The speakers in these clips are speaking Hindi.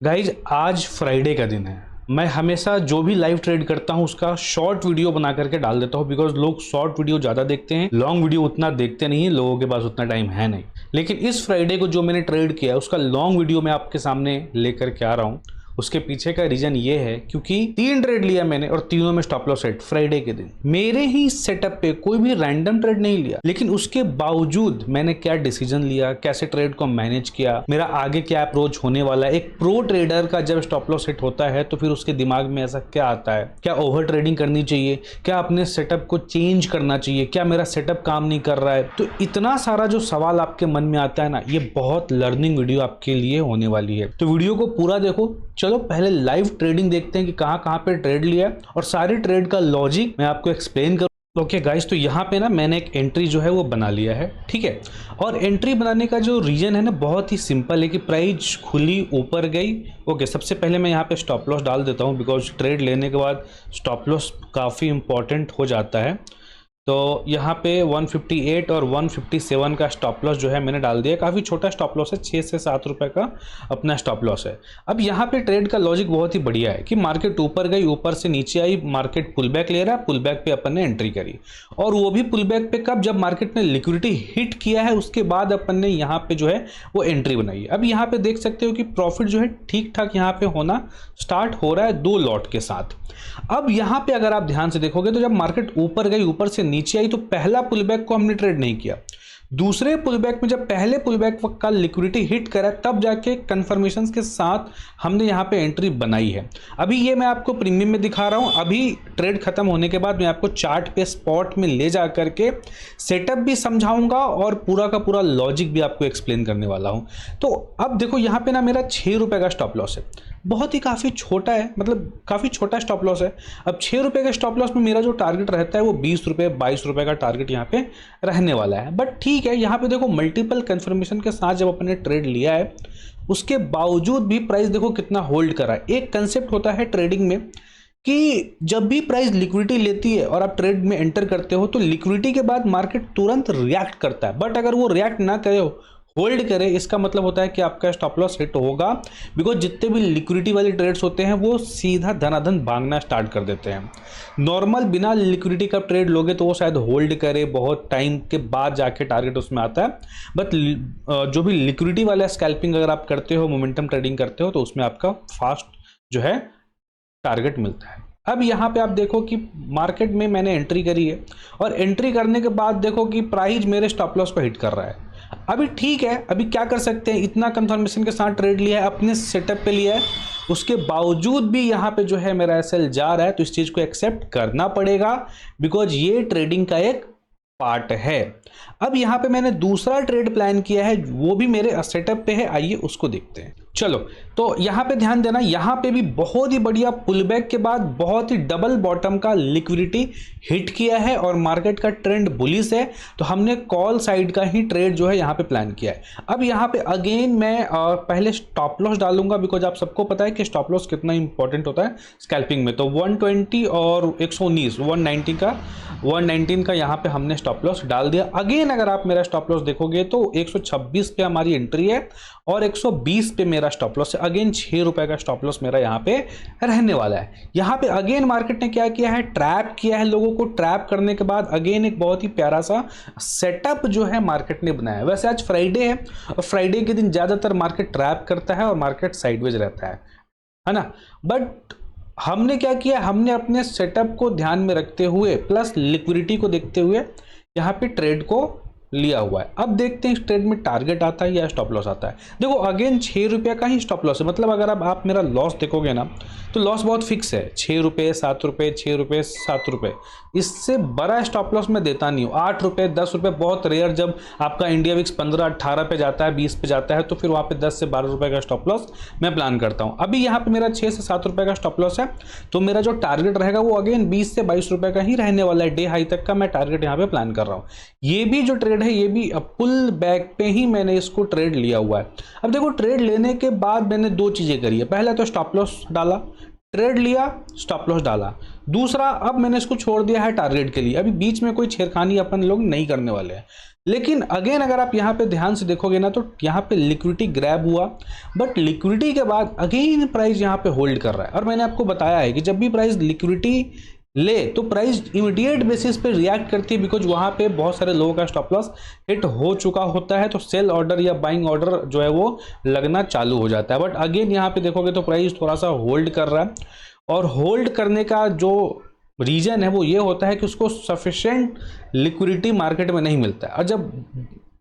गाइज आज फ्राइडे का दिन है। मैं हमेशा जो भी लाइव ट्रेड करता हूँ उसका शॉर्ट वीडियो बना करके डाल देता हूँ, बिकॉज लोग शॉर्ट वीडियो ज़्यादा देखते हैं, लॉन्ग वीडियो उतना देखते नहीं है, लोगों के पास उतना टाइम है नहीं। लेकिन इस फ्राइडे को जो मैंने ट्रेड किया है उसका लॉन्ग वीडियो मैं आपके सामने लेकर के आ रहा हूँ। उसके पीछे का रीजन ये है क्योंकि 3 ट्रेड लिया मैंने और तीनों में स्टॉप लॉस सेट फ्राइडे के दिन। मेरे ही सेटअप पे कोई भी रैंडम ट्रेड नहीं लिया, लेकिन उसके बावजूद मैंने क्या डिसीजन लिया, कैसे ट्रेड को मैनेज किया, मेरा आगे क्या अप्रोच होने वाला है। एक प्रो ट्रेडर का जब स्टॉप लॉस सेट होता है तो फिर उसके दिमाग में ऐसा क्या आता है, क्या ओवर ट्रेडिंग करनी चाहिए, क्या अपने सेटअप को चेंज करना चाहिए, क्या मेरा सेटअप काम नहीं कर रहा है। तो इतना सारा जो सवाल आपके मन में आता है ना, ये बहुत लर्निंग वीडियो आपके लिए होने वाली है। तो वीडियो को पूरा देखो। चलो पहले लाइव ट्रेडिंग देखते हैं कि कहां कहां पे ट्रेड लिया है और सारे ट्रेड का लॉजिक मैं आपको एक्सप्लेन करूं। ओके गाइस, तो यहाँ पे ना मैंने एक एंट्री जो है वो बना लिया है, ठीक है। और एंट्री बनाने का जो रीजन है ना बहुत ही सिंपल है कि प्राइस खुली ऊपर गई। ओके, सबसे पहले मैं यहाँ पे स्टॉप लॉस डाल देता हूँ, बिकॉज ट्रेड लेने के बाद स्टॉप लॉस काफ़ी इंपॉर्टेंट हो जाता है। तो यहाँ पे 158 और 157 का स्टॉप लॉस जो है मैंने डाल दिया। काफ़ी छोटा स्टॉप लॉस है, 6 से 7 रुपए का अपना स्टॉप लॉस है। अब यहाँ पे ट्रेड का लॉजिक बहुत ही बढ़िया है कि मार्केट ऊपर गई, ऊपर से नीचे आई, मार्केट पुल बैक ले रहा है, पुल बैक पे अपन ने एंट्री करी। और वो भी पुल बैक पे कब, जब मार्केट ने लिक्विडिटी हिट किया है उसके बाद अपन ने यहाँ पे जो है वो एंट्री बनाई है। अब यहाँ पे देख सकते हो कि प्रॉफिट जो है ठीक ठाक यहाँ पे होना स्टार्ट हो रहा है 2 लॉट के साथ। अब यहाँ पे अगर आप ध्यान से देखोगे तो जब मार्केट ऊपर गई, ऊपर से नीचे आई, तो पहला पुलबैक को हमने ट्रेड नहीं किया। दूसरे पुलबैक में जब पहले पुलबैक का लिक्विडिटी हिट करा तब जाके कंफर्मेशन के साथ हमने यहाँ पे एंट्री बनाई है। अभी ये मैं आपको प्रीमियम में दिखा रहा हूँ। अभी ट्रेड खत्म होने के बाद मैं आपको चार्ट पे स्पॉट में ले जा करके सेटअप भी समझाऊंगा और पूरा का पूरा लॉजिक भी आपको एक्सप्लेन करने वाला हूँ। तो अब देखो यहाँ पे ना मेरा 6 रुपए का स्टॉप लॉस है, बहुत ही काफ़ी छोटा है, मतलब काफ़ी छोटा स्टॉप लॉस है। अब 6 रुपए के स्टॉप लॉस में मेरा जो टारगेट रहता है वो 20 रुपए 22 रुपए का टारगेट यहाँ पे रहने वाला है। बट ठीक है, यहाँ पे देखो मल्टीपल कंफर्मेशन के साथ जब अपने ट्रेड लिया है उसके बावजूद भी प्राइस देखो कितना होल्ड कर रहा है। एक कंसेप्ट होता है ट्रेडिंग में कि जब भी प्राइस लिक्विडिटी लेती है और आप ट्रेड में एंटर करते हो तो लिक्विडिटी के बाद मार्केट तुरंत रिएक्ट करता है। बट अगर वो रिएक्ट ना करे, होल्ड करे, इसका मतलब होता है कि आपका स्टॉप लॉस हिट होगा। बिकॉज जितने भी लिक्विडिटी वाले ट्रेड्स होते हैं वो सीधा धनाधन भागना स्टार्ट कर देते हैं। नॉर्मल बिना लिक्विडिटी का ट्रेड लोगे तो वो शायद होल्ड करे, बहुत टाइम के बाद जाके टारगेट उसमें आता है। बट जो भी लिक्विडिटी वाला स्कैल्पिंग अगर आप करते हो, मोमेंटम ट्रेडिंग करते हो, तो उसमें आपका फास्ट जो है टारगेट मिलता है। अब यहाँ पे आप देखो कि मार्केट में मैंने एंट्री करी है और एंट्री करने के बाद देखो कि प्राइस मेरे स्टॉप लॉस को हिट कर रहा है। अभी ठीक है, अभी क्या कर सकते हैं, इतना कंफर्मेशन के साथ ट्रेड लिया है, अपने सेटअप पे लिया है, उसके बावजूद भी यहाँ पे जो है मेरा एसएल जा रहा है, तो इस चीज को एक्सेप्ट करना पड़ेगा बिकॉज ये ट्रेडिंग का एक पार्ट है। अब यहाँ पे मैंने दूसरा ट्रेड प्लान किया है, वो भी मेरे सेटअप पे है, आइए उसको देखते हैं। चलो, तो यहाँ पे ध्यान देना, यहाँ पे भी बहुत ही बढ़िया पुलबैक के बाद बहुत ही डबल बॉटम का लिक्विडिटी हिट किया है और मार्केट का ट्रेंड बुलिश है, तो हमने कॉल साइड का ही ट्रेड जो है यहाँ पे प्लान किया है। अब यहाँ पे अगेन मैं पहले स्टॉप लॉस डालूंगा, बिकॉज आप सबको पता है कि स्टॉप लॉस कितना इंपॉर्टेंट होता है स्कैल्पिंग में। तो 120 और 119 119 का यहाँ पे हमने स्टॉप लॉस डाल दिया। अगेन अगर आप मेरा स्टॉप लॉस देखोगे तो 126 पे हमारी एंट्री है और 120 पे मेरा स्टॉप लॉस है। अगेन 6 रुपए का स्टॉप लॉस मेरा यहाँ पे रहने वाला है। यहाँ पे अगेन मार्केट ने क्या किया है, ट्रैप किया है लोगों को। ट्रैप करने के बाद अगेन एक बहुत ही प्यारा सा सेटअप जो है मार्केट ने बनाया है। वैसे आज फ्राइडे है और फ्राइडे के दिन ज्यादातर मार्केट ट्रैप करता है और मार्केट साइडवेज रहता है ना। बट हमने क्या किया, हमने अपने सेटअप को ध्यान में रखते हुए प्लस लिक्विडिटी को देखते हुए यहाँ पे ट्रेड को लिया हुआ है। अब देखते हैं इस ट्रेड में टारगेट आता है या स्टॉप लॉस आता है। देखो अगेन 6 रुपये का ही स्टॉप लॉस है, मतलब अगर आप मेरा लॉस देखोगे ना तो लॉस बहुत फिक्स है, 6 रुपये 7 रुपये 6 रुपये 7 रुपये। इससे बड़ा स्टॉप लॉस मैं देता नहीं हूँ। 8 रुपये 10 रुपये बहुत रेयर, जब आपका इंडिया विक्स 15-18 पे जाता है, 20 पे जाता है, तो फिर वहाँ पे 10 से 12 रुपये का स्टॉप लॉस मैं प्लान करता हूँ। अभी यहाँ पे मेरा 6 से 7 रुपये का स्टॉप लॉस है, तो मेरा जो टारगेट रहेगा वो अगेन 20 से 22 रुपये का ही रहने वाला है। डे हाई तक का मैं टारगेट यहाँ पे प्लान कर रहा हूँ। ये भी जो ट्रेड है ये भी पुल बैक पे ही मैंने इसको ट्रेड लिया हुआ है। अब देखो ट्रेड लेने के बाद मैंने 2 चीजें करी है। पहला तो स्टॉप लॉस डाला, ट्रेड लिया, स्टॉप लॉस डाला। दूसरा, अब मैंने इसको छोड़ दिया है टारगेट के लिए, अभी बीच में कोई छेड़खानी अपन लोग नहीं करने वाले हैं। लेकिन अगेन अगर आप यहाँ पे ध्यान से देखोगे ना तो यहाँ पे लिक्विडिटी ग्रैब हुआ, बट लिक्विडिटी के बाद अगेन प्राइस यहाँ पे होल्ड कर रहा है। और मैंने आपको बताया है कि जब भी प्राइस लिक्विडिटी ले तो प्राइस इमीडिएट बेसिस पे रिएक्ट करती है, बिकॉज वहाँ पे बहुत सारे लोगों का स्टॉप लॉस हिट हो चुका होता है, तो सेल ऑर्डर या बाइंग ऑर्डर जो है वो लगना चालू हो जाता है। बट अगेन यहाँ पे देखोगे तो प्राइस थोड़ा सा होल्ड कर रहा है, और होल्ड करने का जो रीजन है वो ये होता है कि उसको सफिशिएंट लिक्विडिटी मार्केट में नहीं मिलता है, और जब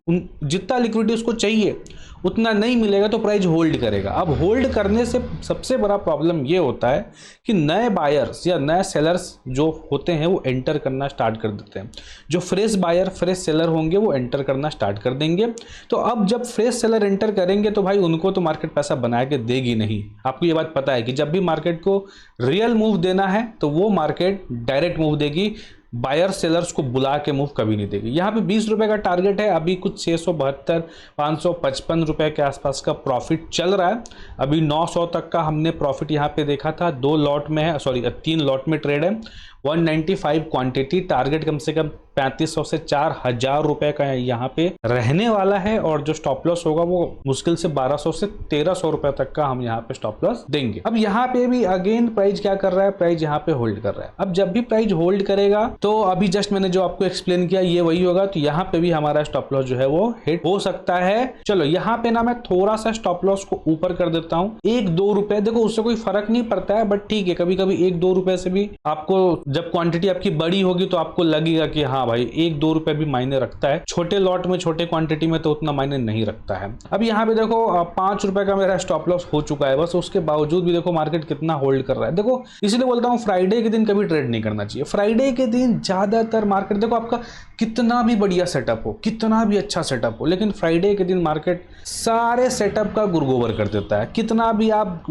जितना लिक्विडिटी उसको चाहिए उतना नहीं मिलेगा तो प्राइस होल्ड करेगा। अब होल्ड करने से सबसे बड़ा प्रॉब्लम ये होता है कि नए बायर्स या नए सेलर्स जो होते हैं वो एंटर करना स्टार्ट कर देते हैं। जो फ्रेश बायर फ्रेश सेलर होंगे वो एंटर करना स्टार्ट कर देंगे। तो अब जब फ्रेश सेलर एंटर करेंगे तो भाई उनको तो मार्केट पैसा बना के देगी नहीं। आपको ये बात पता है कि जब भी मार्केट को रियल मूव देना है तो वो मार्केट डायरेक्ट मूव देगी, बायर सेलर्स को बुला के मूव कभी नहीं देगी। यहाँ पे 20 रुपए का टारगेट है, अभी कुछ 672 555 रुपए के आसपास का प्रॉफिट चल रहा है। अभी 900 तक का हमने प्रॉफिट यहाँ पे देखा था, 2 लॉट में है, सॉरी 3 लॉट में ट्रेड है। 195 क्वांटिटी, टारगेट कम से कम 3500 से 4000 रुपए का यहाँ पे रहने वाला है, और जो स्टॉप लॉस होगा वो मुश्किल से 1200 से 1300 रुपए तक का हम यहाँ पे स्टॉप लॉस देंगे। अब यहाँ पे भी अगेन प्राइस क्या कर रहा है, प्राइस यहाँ पे होल्ड कर रहा है। अब जब भी प्राइस होल्ड करेगा तो अभी जस्ट मैंने जो आपको एक्सप्लेन किया ये वही होगा, तो यहाँ पे भी हमारा स्टॉप लॉस जो है वो हिट हो सकता है। चलो यहाँ पे ना मैं थोड़ा सा स्टॉप लॉस को ऊपर कर देता हूँ, 1-2 रुपए, देखो उससे कोई फर्क नहीं पड़ता है, बट ठीक है कभी कभी 1-2 रुपए से भी आपको, जब क्वांटिटी आपकी बड़ी होगी तो आपको लगेगा कि हाँ भाई 1-2 रुपए भी मायने रखता है। छोटे लॉट में छोटे क्वांटिटी में तो उतना मायने नहीं रखता है। अब यहाँ पे देखो 5 रुपए का मेरा स्टॉप लॉस हो चुका है, बस उसके बावजूद भी देखो मार्केट कितना होल्ड कर रहा है। देखो इसलिए बोलता हूँ फ्राइडे के दिन कभी ट्रेड नहीं करना चाहिए। फ्राइडे के दिन ज्यादातर मार्केट, देखो आपका कितना भी बढ़िया सेटअप हो, कितना भी अच्छा सेटअप हो, लेकिन फ्राइडे के दिन मार्केट सारे सेटअप का गुरगोबर कर देता है। कितना भी आप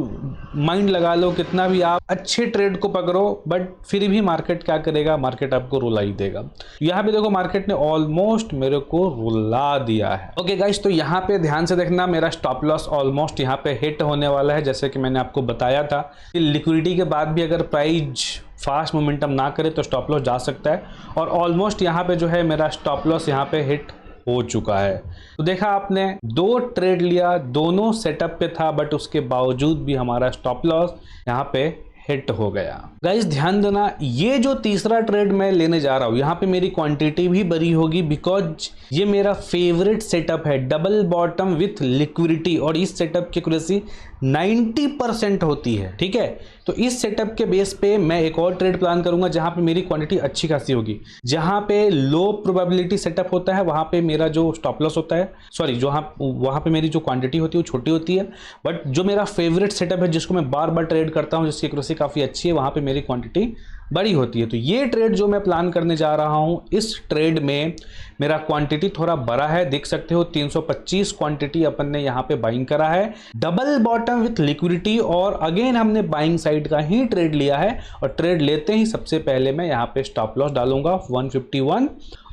माइंड लगा लो, कितना भी आप अच्छे ट्रेड को पकड़ो, बट फिर भी मार्केट क्या करेगा, मार्केट आपको रुला ही देगा। यहाँ पे देखो मार्केट ने ऑलमोस्ट मेरे को रुला दिया है। ओके गाइस, तो यहाँ पे ध्यान से देखना, मेरा स्टॉप लॉस ऑलमोस्ट यहाँ पे हिट होने वाला है। जैसे कि मैंने आपको बताया था कि लिक्विडिटी के बाद भी अगर प्राइस फास्ट मोमेंटम ना करे तो स्टॉप लॉस जा सकता है, और ऑलमोस्ट यहाँ पे जो है मेरा स्टॉप लॉस यहाँ पे हिट हो चुका है। तो देखा आपने 2 ट्रेड लिया, दोनों सेटअप पे था, बट उसके बावजूद भी हमारा स्टॉप लॉस यहाँ पे हिट हो गया। गाइस ध्यान देना, ये जो तीसरा ट्रेड मैं लेने जा रहा हूं यहाँ पे मेरी क्वांटिटी भी बड़ी होगी, बिकॉज ये मेरा फेवरेट सेटअप है, डबल बॉटम विथ लिक्विडिटी, और इस सेटअप की एक्यूरेसी 90% होती है। ठीक है, तो इस सेटअप के बेस पे मैं एक और ट्रेड प्लान करूंगा जहां पे मेरी क्वांटिटी अच्छी खासी होगी। जहां पे लो प्रोबेबिलिटी सेटअप होता है वहां पे मेरा जो स्टॉप लॉस होता है, सॉरी वहां पे मेरी जो क्वांटिटी होती है वो छोटी होती है, बट जो मेरा फेवरेट सेटअप है जिसको मैं बार बार ट्रेड करता हूं, जिसकी एक्यूरेसी काफी अच्छी है, वहां पे मेरी क्वांटिटी बड़ी होती है। तो ये ट्रेड जो मैं प्लान करने जा रहा हूं, इस ट्रेड में मेरा क्वांटिटी थोड़ा बड़ा है, देख सकते हो 325 क्वांटिटी अपन ने यहाँ पे बाइंग करा है, डबल बॉटम विथ लिक्विडिटी, और अगेन हमने बाइंग साइड का ही ट्रेड लिया है। और ट्रेड लेते ही सबसे पहले मैं यहाँ पे स्टॉप लॉस डालूंगा 151,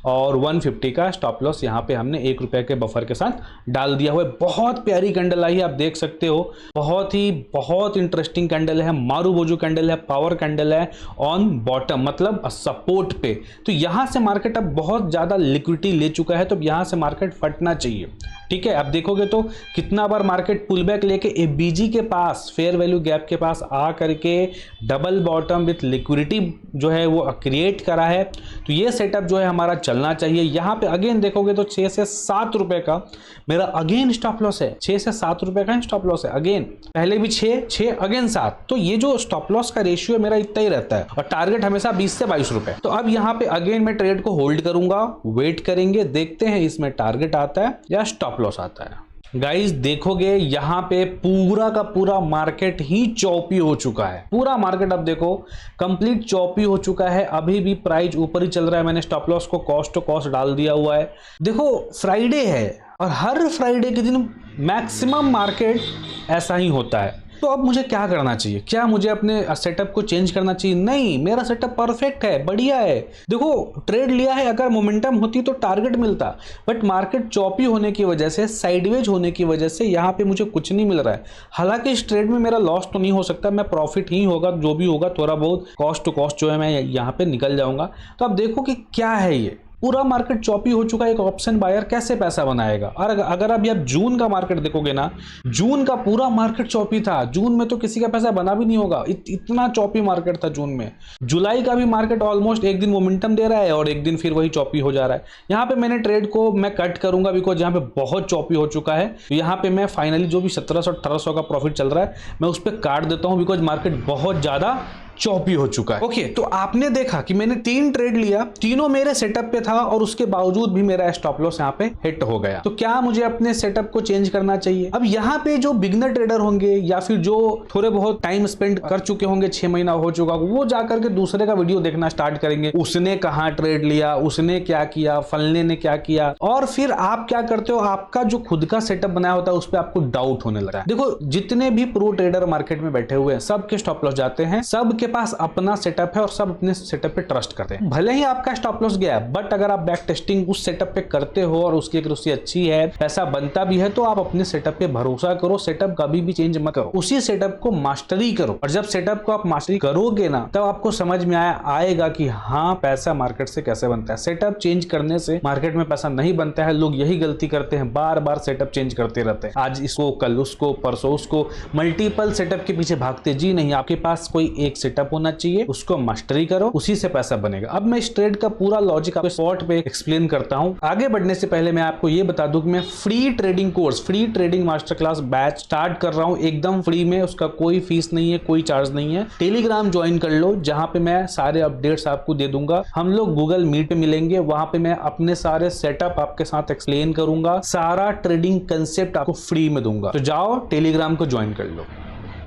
और 150 का स्टॉप लॉस यहाँ पे हमने 1 रुपए के बफर के साथ डाल दिया हुआ है। बहुत प्यारी कैंडल आई है, आप देख सकते हो, बहुत इंटरेस्टिंग कैंडल है, मारूबोजू कैंडल है, पावर कैंडल है ऑन बॉटम, मतलब सपोर्ट पे। तो यहां से मार्केट अब बहुत ज्यादा लिक्विडिटी ले चुका है, तो यहां से मार्केट फटना चाहिए। ठीक है, आप देखोगे तो कितना बार मार्केट पुल बैक लेके एफबीजी के पास, फेयर वैल्यू गैप के पास आ करके डबल बॉटम विथ लिक्विडिटी जो है वो क्रिएट करा है। तो ये सेटअप जो है हमारा चलना चाहिए। यहाँ पे अगेन देखोगे तो 6 से 7 रुपए का मेरा अगेन स्टॉप लॉस है, 6 से 7 रुपए का स्टॉप लॉस है। अगेन पहले भी 6 अगेन 7, तो ये जो स्टॉप लॉस का रेशियो मेरा इतना ही रहता है, और टारगेट हमेशा 20 से 22 रुपए। तो अब यहाँ पे अगेन मैं ट्रेड को होल्ड करूंगा, वेट करेंगे, देखते हैं इसमें टारगेट आता है या स्टॉप लॉस आता है। गाइस देखोगे यहाँ पे पूरा का पूरा मार्केट ही चौपी हो चुका है, पूरा मार्केट अब देखो कंप्लीट चौपी हो चुका है। अभी भी प्राइस ऊपर ही चल रहा है, मैंने स्टॉप लॉस को कॉस्ट टू कॉस्ट डाल दिया हुआ है। देखो फ्राइडे है, और हर फ्राइडे के दिन मैक्सिमम मार्केट ऐसा ही होता है, तो अब मुझे क्या करना चाहिए? क्या मुझे अपने सेटअप को चेंज करना चाहिए? नहीं, मेरा सेटअप परफेक्ट है, बढ़िया है। देखो ट्रेड लिया है, अगर मोमेंटम होती तो टारगेट मिलता, बट मार्केट चॉपी होने की वजह से, साइडवेज होने की वजह से यहाँ पे मुझे कुछ नहीं मिल रहा है। हालांकि इस ट्रेड में मेरा लॉस तो नहीं हो सकता, मैं प्रॉफिट ही होगा, जो भी होगा थोड़ा बहुत कॉस्ट टू कॉस्ट जो है मैं यहाँ पे निकल जाऊंगा। तो अब देखो कि क्या है ये पूरा मार्केट चॉपी हो चुका है। एक ऑप्शन बायर कैसे पैसा बनाएगा? और अगर अभी आप जून का मार्केट देखोगे ना, जून का पूरा मार्केट चॉपी था। जून में तो किसी का पैसा बना भी नहीं होगा, इतना चॉपी मार्केट था जून में। जुलाई का भी मार्केट ऑलमोस्ट एक दिन मोमेंटम दे रहा है और एक दिन फिर वही चॉपी हो जा रहा है। यहाँ पे मैंने ट्रेड को मैं कट करूंगा बिकॉज यहाँ पे बहुत चॉपी हो चुका है। तो यहाँ पे मैं फाइनली जो भी 1700-1800 का प्रॉफिट चल रहा है मैं उस पर काट देता हूँ बिकॉज मार्केट बहुत ज्यादा चॉपी हो चुका है। ओके, तो आपने देखा कि मैंने 3 ट्रेड लिया, तीनों मेरे सेटअप पे था और उसके बावजूद भी मेरा स्टॉप लॉस यहाँ पे हिट हो गया। तो क्या मुझे अपने सेटअप को चेंज करना चाहिए? अब यहाँ पे जो बिगनर ट्रेडर होंगे या फिर जो थोड़े बहुत टाइम स्पेंड कर चुके होंगे, 6 महीना हो चुका, वो जाकर के दूसरे का वीडियो देखना स्टार्ट करेंगे। उसने कहाँ ट्रेड लिया, उसने क्या किया, फलने ने क्या किया, और फिर आप क्या करते हो, आपका जो खुद का सेटअप बनाया होता है उस पर आपको डाउट होने लगा है। देखो जितने भी प्रो ट्रेडर मार्केट में बैठे हुए हैं सबके स्टॉप लॉस जाते हैं, सबके पास अपना सेटअप है और सब अपने सेटअप पे ट्रस्ट करते हैं। भले ही आपका स्टॉप लॉस गया है, बट अगर आप बैक टेस्टिंग उस सेटअप पे करते हो और उसकी एक्यूरेसी अच्छी है, पैसा बनता भी है, तो आप अपने सेटअप पे भरोसा करो। सेटअप कभी भी चेंज मत करो, उसी सेटअप को मास्टरी करो। और जब सेटअप को आप मास्टरी करोगे ना, तब आपको समझ में आएगा कि हाँ पैसा मार्केट से कैसे बनता है। सेटअप चेंज करने से मार्केट में पैसा नहीं बनता है। लोग यही गलती करते हैं, बार बार सेटअप चेंज करते रहते हैं, आज इसको, कल उसको, परसों उसको, मल्टीपल सेटअप के पीछे भागते। जी नहीं, आपके पास कोई एक सेटअप होना चाहिए, उसको मास्टरी करो, उसी से पैसा बनेगा। अब मैं इस ट्रेड का पूरा लॉजिक आपको शॉर्ट पे एक्सप्लेन करता हूं। आगे बढ़ने से पहले मैं आपको ये बता दूं कि मैं free trading course, free trading master class batch start कर रहा हूं, एकदम फ्री में। उसका कोई फीस नहीं है, कोई चार्ज नहीं है। टेलीग्राम ज्वाइन कर लो, जहां पे मैं सारे अपडेट्स आपको दे दूंगा। हम लोग गूगल मीट पे मिलेंगे, वहां पे मैं अपने सारे सेटअप आपके साथ एक्सप्लेन करूंगा, सारा ट्रेडिंग कंसेप्ट आपको फ्री में दूंगा। तो जाओ टेलीग्राम को ज्वाइन कर लो।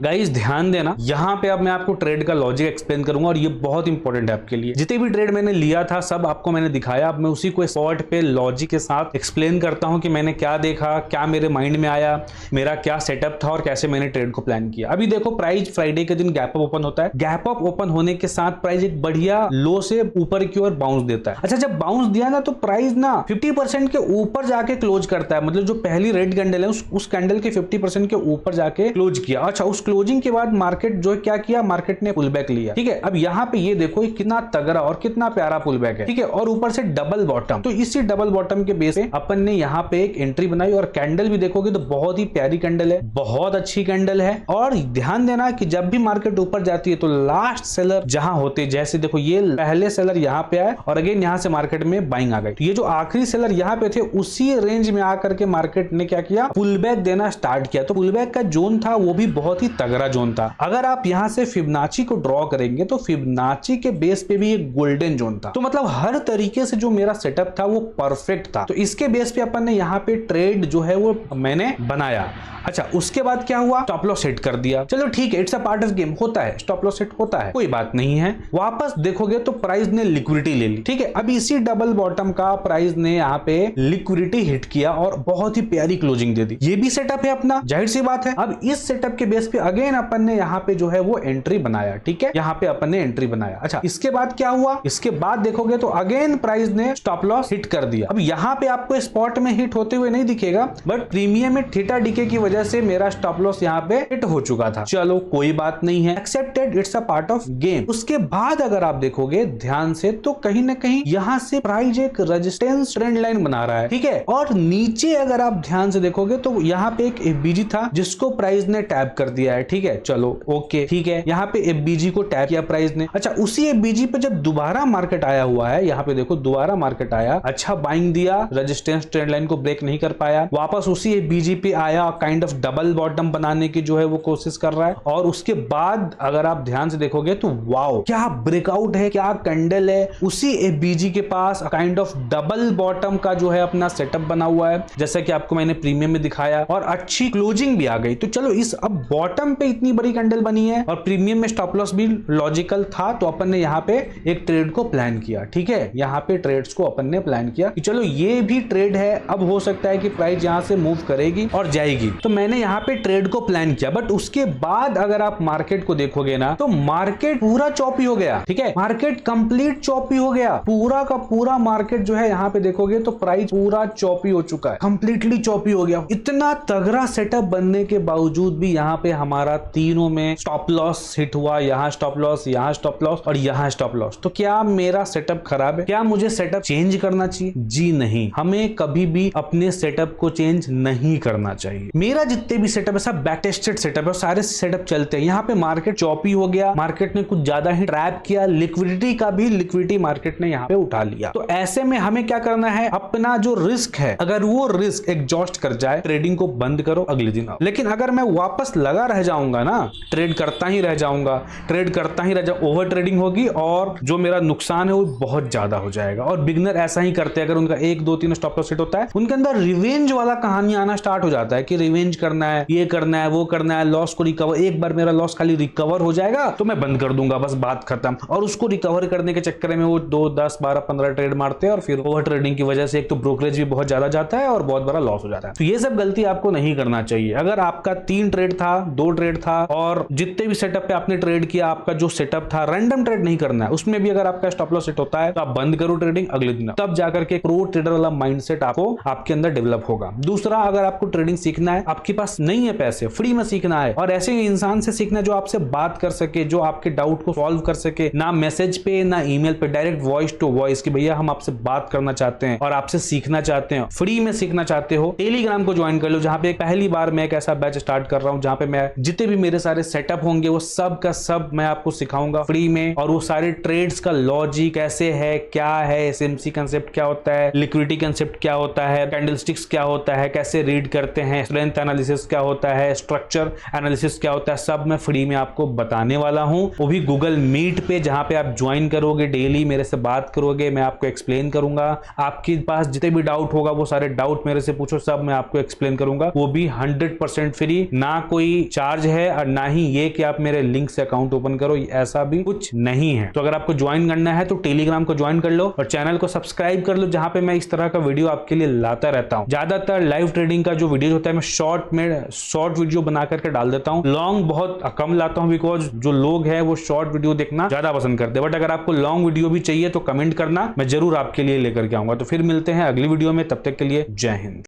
गाइस ध्यान देना, यहाँ पे अब मैं आपको ट्रेड का लॉजिक एक्सप्लेन करूंगा और ये बहुत इंपॉर्टेंट है आपके लिए। जितने भी ट्रेड मैंने लिया था सब आपको मैंने दिखाया। अब मैं उसी को स्पॉट पे लॉजिक के साथ एक्सप्लेन करता हूं कि मैंने क्या देखा, क्या मेरे माइंड में आया, मेरा क्या सेटअप था और कैसे मैंने ट्रेड को प्लान किया। अभी देखो प्राइस फ्राइडे के दिन गैप अप ओपन होता है। गैप अप ओपन होने के साथ प्राइस एक बढ़िया लो से ऊपर की ओर बाउंस देता है। अच्छा, जब बाउंस दिया ना तो प्राइस ना 50% के ऊपर जाके क्लोज करता है। मतलब जो पहली रेड कैंडल है उस कैंडल के 50% के ऊपर जाके क्लोज किया। अच्छा, उस क्लोजिंग के बाद मार्केट जो क्या किया, मार्केट ने पुल बैक लिया। ठीक है, अब यहाँ पे ये देखो कितना तगड़ा और कितना प्यारा पुल बैक है। ठीक है, और ऊपर से डबल बॉटम। तो इसी डबल बॉटम के बेस पे अपन ने यहाँ पे एक एंट्री बनाई और कैंडल भी देखोगे तो बहुत ही प्यारी कैंडल है, बहुत अच्छी कैंडल है। और ध्यान देना कि जब भी मार्केट ऊपर जाती है तो लास्ट सेलर जहां होते, जैसे देखो ये पहले सेलर यहाँ पे आए और अगेन यहाँ से मार्केट में बाइंग आ गई। तो ये जो आखिरी सेलर यहाँ पे थे उसी रेंज में आकर के मार्केट ने क्या किया, पुल बैक देना स्टार्ट किया। तो पुल बैक का जोन था वो भी बहुत ही तगड़ा जोन था। अगर आप यहां से फिबोनाची को ड्रॉ करेंगे तो फिबोनाची के बेस पे भी एक गोल्डन जोन था। तो मतलब हर तरीके से जो मेरा सेटअप था वो परफेक्ट था। तो इसके बेस पे अपन ने यहाँ पे ट्रेड जो है वो मैंने बनाया। अच्छा, उसके बाद क्या हुआ, स्टॉप लॉस सेट कर दिया। चलो ठीक है, it's a part of game, होता है, स्टॉप लॉस सेट होता है, कोई बात नहीं है। वापस देखोगे तो प्राइस ने लिक्विडिटी ले ली। ठीक है, अब इसी डबल बॉटम का प्राइस ने यहाँ पे लिक्विडिटी हिट किया और बहुत ही प्यारी क्लोजिंग दे दी। ये भी सेटअप है अपना, जाहिर सी बात है। अब इस सेटअप के बेस पे अगेन अपन ने यहाँ पे जो है वो एंट्री बनाया। ठीक है, यहाँ पे अपन ने एंट्री बनाया। अच्छा, इसके बाद क्या हुआ, इसके बाद देखोगे तो अगेन प्राइस ने स्टॉप लॉस हिट कर दिया। अब यहाँ पे आपको स्पॉट में हिट होते हुए नहीं दिखेगा, बट प्रीमियम में थीटा डीके की वजह से मेरा स्टॉप लॉस यहाँ पे हिट हो चुका था। चलो कोई बात नहीं है, accepted, it's a part of game. उसके बाद अगर आप देखोगे ध्यान से तो कहीं ना कहीं यहाँ से प्राइस एक रेजिस्टेंस ट्रेंड लाइन बना रहा है। ठीक है, और नीचे अगर आप ध्यान से देखोगे तो यहाँ पे एक एफबीजी था जिसको प्राइस ने टैप कर दिया है। ठीक है, चलो ओके, ठीक है, यहाँ पे एफबीजी को टैप किया प्राइस ने। अच्छा, उसी एफबीजी पे जब दोबारा मार्केट आया हुआ है, यहाँ पे देखो दोबारा मार्केट आया, अच्छा बाइंग दिया, रेजिस्टेंस ट्रेंड लाइन को ब्रेक नहीं कर पाया, वापस उसी एफबीजी पे आया, काइंड ऑफ डबल बॉटम बनाने की जो है वो कोशिश कर रहा है। और उसके बाद अगर आप ध्यान से देखोगे तो वाओ, क्या ब्रेकआउट है, क्या कैंडल है। उसी एफबीजी के पास काइंड ऑफ डबल बॉटम का जो है अपना सेटअप बना हुआ है, जैसा कि आपको मैंने प्रीमियम में दिखाया, और अच्छी क्लोजिंग भी आ गई। तो चलो इस अब बॉटम बॉटम पे इतनी बड़ी कैंडल बनी है और प्रीमियम में स्टॉप लॉस भी लॉजिकल था, तो अपन ने यहाँ पे एक ट्रेड को प्लान किया। ठीक है, यहाँ पे ट्रेड्स को अपन ने प्लान किया कि चलो ये भी ट्रेड है, अब हो सकता है कि प्राइस यहाँ से मूव करेगी और जाएगी, तो मैंने यहाँ पे ट्रेड को प्लान किया। बट उसके बाद अगर आप मार्केट को देखोगे ना, तो मार्केट पूरा चॉपी हो गया। ठीक है, मार्केट कंप्लीट चॉपी हो गया, पूरा का पूरा मार्केट जो है यहाँ पे देखोगे तो प्राइस पूरा चॉपी हो चुका है, कंप्लीटली चॉपी हो गया। इतना तगड़ा सेटअप बनने के बावजूद भी यहाँ पे हमारा तीनों में स्टॉप लॉस हिट हुआ, यहाँ स्टॉप लॉस, यहाँ स्टॉप लॉस और यहाँ स्टॉप लॉस। तो क्या मेरा सेटअप खराब है? क्या मुझे सेटअप चेंज करना चाहिए? जी नहीं, हमें कभी भी अपने सेटअप को चेंज नहीं करना चाहिए। मेरा जितने भी सेटअप है सब बैक टेस्टेड सेटअप है, सारे सेटअप चलते हैं। यहाँ पे मार्केट चॉपी हो गया, मार्केट ने कुछ ज्यादा ही ट्रैप किया, लिक्विडिटी का भी लिक्विडिटी मार्केट ने यहाँ पे उठा लिया। तो ऐसे में हमें क्या करना है, अपना जो रिस्क है, अगर वो रिस्क एग्जॉस्ट कर जाए, ट्रेडिंग को बंद करो, अगले दिन आओ। लेकिन अगर मैं वापस लगा रह जाऊंगा ना, ट्रेड करता ही रह जाऊंगा, ट्रेड करता ही रह जाऊंगा, ओवर ट्रेडिंग होगी और जो मेरा नुकसान है वो बहुत ज्यादा हो जाएगा। और बिगनर ऐसा ही करते हैं, अगर उनका 1 2 3 स्टॉप लॉस हिट होता है, उनके अंदर रिवेंज वाला कहानी आना स्टार्ट हो जाता है कि रिवेंज करना है, ये करना है, वो करना है, लॉस को रिकवर, एक बार मेरा लॉस खाली रिकवर हो जाएगा तो मैं बंद कर दूंगा, बस बात खत्म। और उसको रिकवर करने के चक्कर में वो 2 10 12 15 ट्रेड मारते हैं और फिर ओवर ट्रेडिंग की वजह से एक तो ब्रोकरेज भी बहुत ज्यादा जाता है और बहुत बड़ा लॉस हो जाता है। तो ये सब गलती आपको नहीं करना चाहिए। अगर आपका 3 ट्रेड था, 2 ट्रेड था और जितने भी सेटअप पे आपने ट्रेड किया, आपका जो सेटअप था, रैंडम ट्रेड नहीं करना है, उसमें भी अगर आपका स्टॉप लॉस हिट होता है तो आप बंद करो ट्रेडिंग, अगले दिन तब जाकर के प्रो ट्रेडर वाला माइंडसेट आपको आपके अंदर डेवलप होगा। दूसरा, अगर आपको ट्रेडिंग सीखना है, आपके पास नहीं है पैसे, फ्री में सीखना है और ऐसे इंसान से सीखना जो आपसे बात कर सके, जो आपके डाउट को सॉल्व कर सके, ना मैसेज पे ना ईमेल पे, डायरेक्ट वॉइस टू वॉइस कि भैया हम आपसे बात करना चाहते हैं और आपसे सीखना चाहते हैं, फ्री में सीखना चाहते हो, टेलीग्राम को ज्वाइन कर लो, जहां पे पहली बार मैं एक ऐसा बैच स्टार्ट कर रहा हूं जहां पे मैं जितने भी मेरे सारे सेटअप होंगे वो सब का सब मैं आपको सिखाऊंगा फ्री में। और वो सारे ट्रेड्स का लॉजिक कैसे है, क्या है, एसएमसी कंसेप्ट क्या होता है, लिक्विडिटी कंसेप्ट क्या होता है, कैंडलस्टिक्स क्या होता है, कैसे रीड करते हैं, स्ट्रेंथ एनालिसिस क्या होता है, स्ट्रक्चर एनालिसिस क्या होता है, सब मैं फ्री में आपको बताने वाला हूं। वो भी गूगल मीट पे, जहां पे आप ज्वाइन करोगे, डेली मेरे से बात करोगे, मैं आपको एक्सप्लेन करूंगा। आपके पास जितने भी डाउट होगा वो सारे डाउट मेरे से पूछो, सब मैं आपको एक्सप्लेन करूंगा। वो भी 100% फ्री, ना कोई चार्ज है और ना ही ये कि आप मेरे लिंक से अकाउंट ओपन करो, ऐसा भी कुछ नहीं है। तो अगर आपको ज्वाइन करना है तो टेलीग्राम को ज्वाइन कर लो और चैनल को सब्सक्राइब कर लो, जहां पे मैं इस तरह का वीडियो आपके लिए लाता रहता हूं। ज्यादातर लाइव ट्रेडिंग का जो वीडियो होता है मैं शॉर्ट वीडियो बना करके डाल देता हूं, लॉन्ग बहुत कम लाता हूं, बिकॉज जो लोग हैं वो शॉर्ट वीडियो देखना ज्यादा पसंद करते हैं। बट अगर आपको लॉन्ग वीडियो भी चाहिए तो कमेंट करना, मैं जरूर आपके लिए लेकर के आऊंगा। तो फिर मिलते हैं अगली वीडियो में, तब तक के लिए जय हिंद।